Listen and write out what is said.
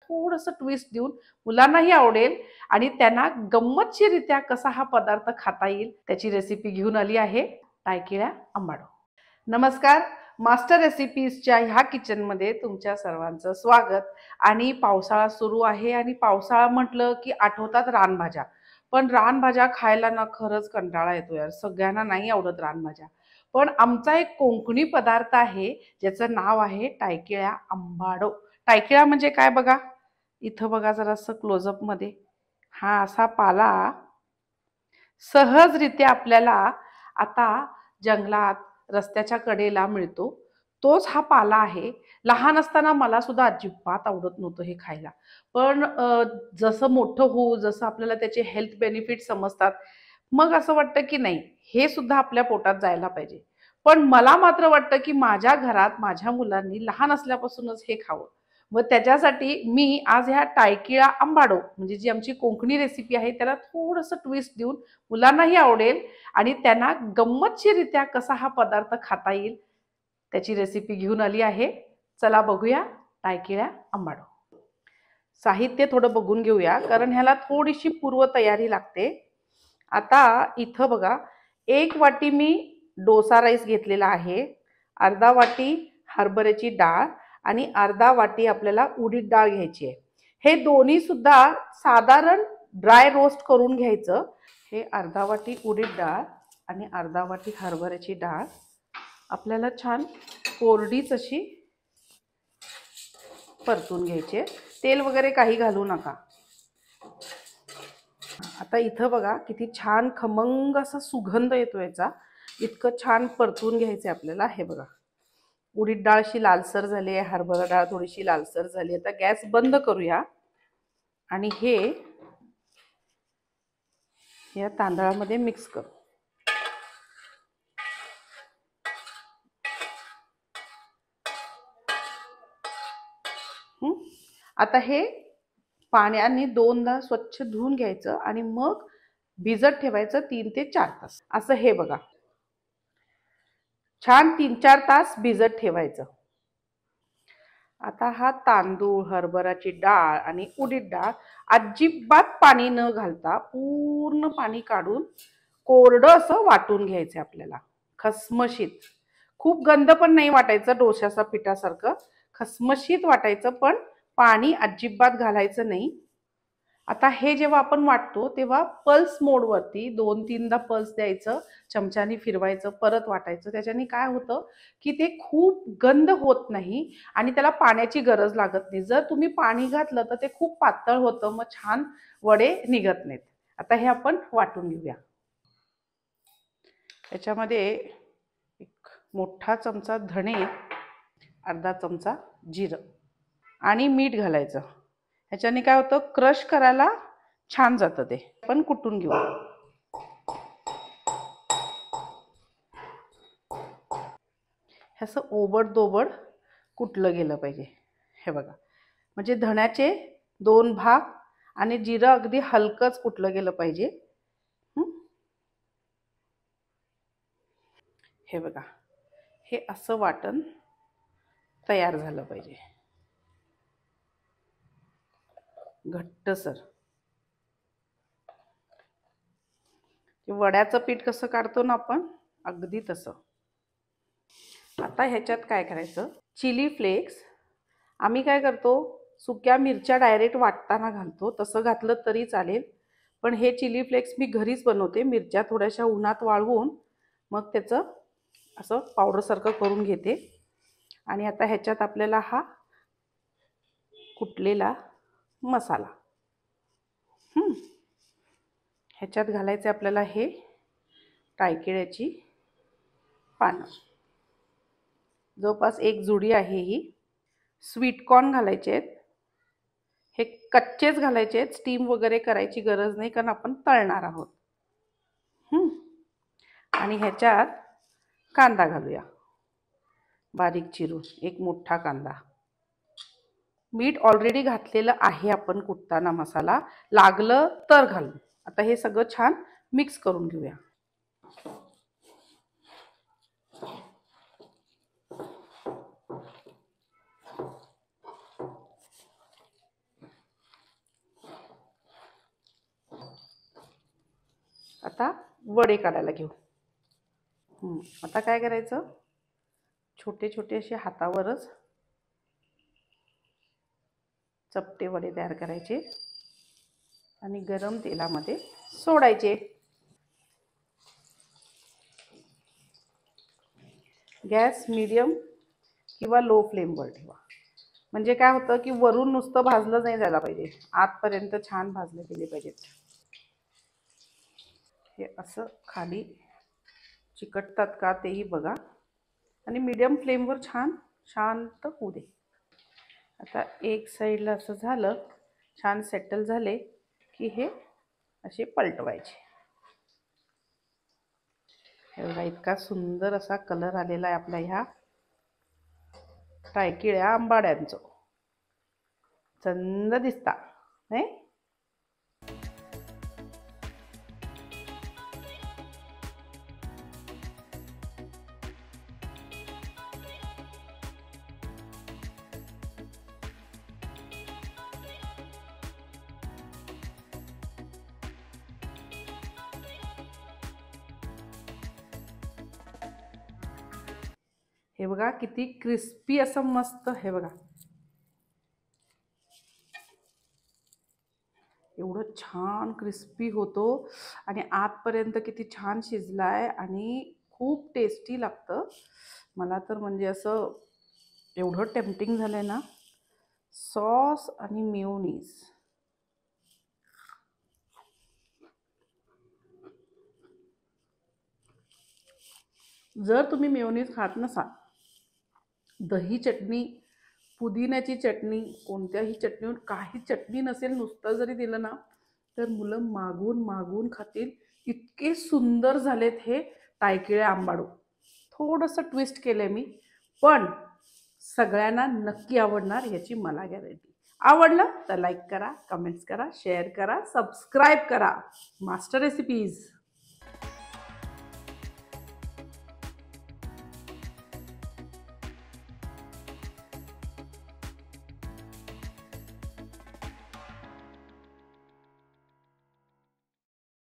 थोडंसं ट्विस्ट देऊन मुलांनाही आवडेल आणि त्यांना गंमतशीररित्या कसा हा पदार्थ खाता येईल त्याची रेसिपी घेऊन आली आहे टायकिळ्या आंबाडो. नमस्कार, मास्टर रेसिपीजच्या ह्या किचनमध्ये तुमच्या सर्वांचं स्वागत. आणि पावसाळा सुरू आहे आणि पावसाळा म्हटलं की आठवतात रानभाज्या. पण रानभाज्या खायला ना खरंच कंटाळा येतो यार, सगळ्यांना नाही आवडत रानभाज्या. पण आमचा एक कोकणी पदार्थ आहे ज्याचं नाव आहे टायकिळ्या आंबाडो. टायकिळा म्हणजे काय बघा, इथं बघा जरासं क्लोजअप मध्ये. हा असा पाला सहजरित्या आपल्याला आता जंगलात रस्त्याच्या कडेला मिळतो. तोच हा पाला आहे. लहान असताना मला सुद्धा अजिबात आवडत नव्हतं हे खायला. पण जसं मोठं होऊ, जसं आपल्याला त्याचे हेल्थ बेनिफिट समजतात, मग असं वाटतं की नाही, हे सुद्धा आपल्या पोटात जायला पाहिजे. पण मला मात्र वाटतं की माझ्या घरात माझ्या मुलांनी लहान असल्यापासूनच हे खावं. व त्याच्यासाठी मी आज ह्या टायकिळा आंबाडो म्हणजे जी आमची कोकणी रेसिपी आहे त्याला थोडंसं ट्विस्ट देऊन मुलांनाही आवडेल आणि त्यांना गंमतशीररित्या कसा हा पदार्थ खाता येईल त्याची रेसिपी घेऊन आली आहे. चला बघूया टायकिळ्या आंबाडो. साहित्य थोडं बघून घेऊया कारण ह्याला थोडीशी पूर्व तयारी लागते. आता इथं बघा, 1 वाटी मी डोसा राईस घेतलेला आहे, अर्धा वाटी हरभऱ्याची डाळ आणि अर्धा वाटी आपल्याला उडीद डाळ घ्यायची आहे. हे दोन्ही सुद्धा साधारण ड्राय रोस्ट करून घ्यायचं. हे अर्धा वाटी उडीद डाळ आणि अर्धा वाटी हरभऱ्याची डाळ आपल्याला छान कोरडीच अशी परतून घ्यायची. तेल वगैरे काही घालू नका. आता इथं बघा किती छान खमंग असा सुगंध येतो याचा. इतकं छान परतून घ्यायचं आपल्याला. हे बघा, उडीद डाळ अशी लालसर झाली आहे, हरभरा डाळ थोडीशी लालसर झाली. आता गॅस बंद करूया आणि हे या तांदळामध्ये मिक्स करू. आता हे पाण्याने 2दा स्वच्छ धुवून घ्यायचं आणि मग भिजत ठेवायचं 3 ते 4 तास. असं हे बघा, छान 3-4 तास भिजत ठेवायचं. आता हा तांदूळ, हरभराची डाळ आणि उडीद डाळ अजिबात पाणी न घालता पूर्ण पाणी काढून कोरडं असं वाटून घ्यायचं आपल्याला. खसमशीत, खूप गंध पण नाही वाटायचं, डोश्याच्या पिठासारखं खसमशीत वाटायचं, पण पाणी अजिबात घालायचं नाही. आता हे जेव्हा आपण वाटतो तेव्हा पल्स मोडवरती 2-3दा पल्स द्यायचं, चमच्याने फिरवायचं, परत वाटायचं. त्याच्याने काय होतं की ते खूप गंध होत नाही आणि त्याला पाण्याची गरज लागत नाही. जर तुम्ही पाणी घातलं तर ते खूप पातळ होतं, मग छान वडे निघत नाहीत. आता हे आपण वाटून घेऊया. त्याच्यामध्ये एक मोठा चमचा धणे, अर्धा चमचा जिरं आणि मीठ घालायचं. ह्याच्याने काय होतं, क्रश करायला छान जातं. ते पण कुटून घेऊ. असं ओबड-दोबड कुटलं गेलं पाहिजे. हे बघा, म्हणजे धण्याचे 2 भाग आणि जिरं अगदी हलकंच कुटलं गेलं पाहिजे. हे बघा, हे असं वाटण तयार झालं पाहिजे, घट्टसर. वड्याचं पीठ कसं काढतो ना आपण, अगदी तसं. आता ह्याच्यात काय करायचं, चिली फ्लेक्स. आम्ही काय करतो, सुक्या मिरच्या डायरेक्ट वाटताना घालतो, तसं घातलं तरी चालेल. पण हे चिली फ्लेक्स मी घरीच बनवते. मिरच्या थोड्याशा उन्हात वाळवून मग त्याचं असं पावडरसारखं करून घेते. आणि आता ह्याच्यात आपल्याला हा कुटलेला मसाला ह्याच्यात घालायचे आपल्याला. हे टायकिळ्याची पानं, जवळपास 1 जुडी आहे ही. स्वीटकॉर्न घालायचे आहेत. हे कच्चेच घालायचे आहेत, स्टीम वगैरे करायची गरज नाही कारण आपण तळणार आहोत. आणि ह्याच्यात कांदा घालूया, बारीक चिरून, 1 मोठा कांदा. मीठ ऑलरेडी घातलेलं आहे आपण कुटताना, मसाला लागलं तर घालू. आता हे सगळं छान मिक्स करून घेऊया. आता वडे काढायला घेऊ. आता काय करायचं, छोटे छोटे असे हातावरच चपटे वडे तयार करायचे आणि गरम तेलामध्ये सोडायचे. गॅस मीडियम किंवा लो फ्लेमवर ठेवा. म्हणजे काय होतं की वरून नुसतं भाजलं नाही जायला पाहिजे, आतपर्यंत छान भाजले गेले पाहिजेत. हे असं खाली चिकटतात का तेही बघा आणि मीडियम फ्लेमवर छान शांत होऊ दे. आता एक साईडला असं झालं, छान सेटल झाले की हे असे पलटवायचे. एवढा इतका सुंदर असा कलर आलेला आहे आपल्या ह्या टायकिळ्या आंबाड्यांचं. चंद दिसता नाही. हे बघा किती क्रिस्पी असं मस्त. हे बघा एवढं छान क्रिस्पी होतो आणि आतपर्यंत किती छान शिजलाय आणि खूप टेस्टी लागतं. मला तर म्हणजे असं एवढं टेम्पटिंग झालंय ना. सॉस आणि मेयोनीज. जर तुम्ही मेयोनीज खात नसाल, दही चटणी, पुदिन्याची चटणी, कोणत्याही चटणीवर काही चटणी नसेल, नुसतं जरी दिलं ना तर मुलं मागून मागून खातील. इतके सुंदर झालेत हे टायकिळे आंबाडू. थोडंसं ट्विस्ट केलं मी, पण सगळ्यांना नक्की आवडणार याची मला गॅरंटी. आवडलं तर लाईक करा, कमेंट्स करा, शेअर करा, सबस्क्राईब करा. Master recipes.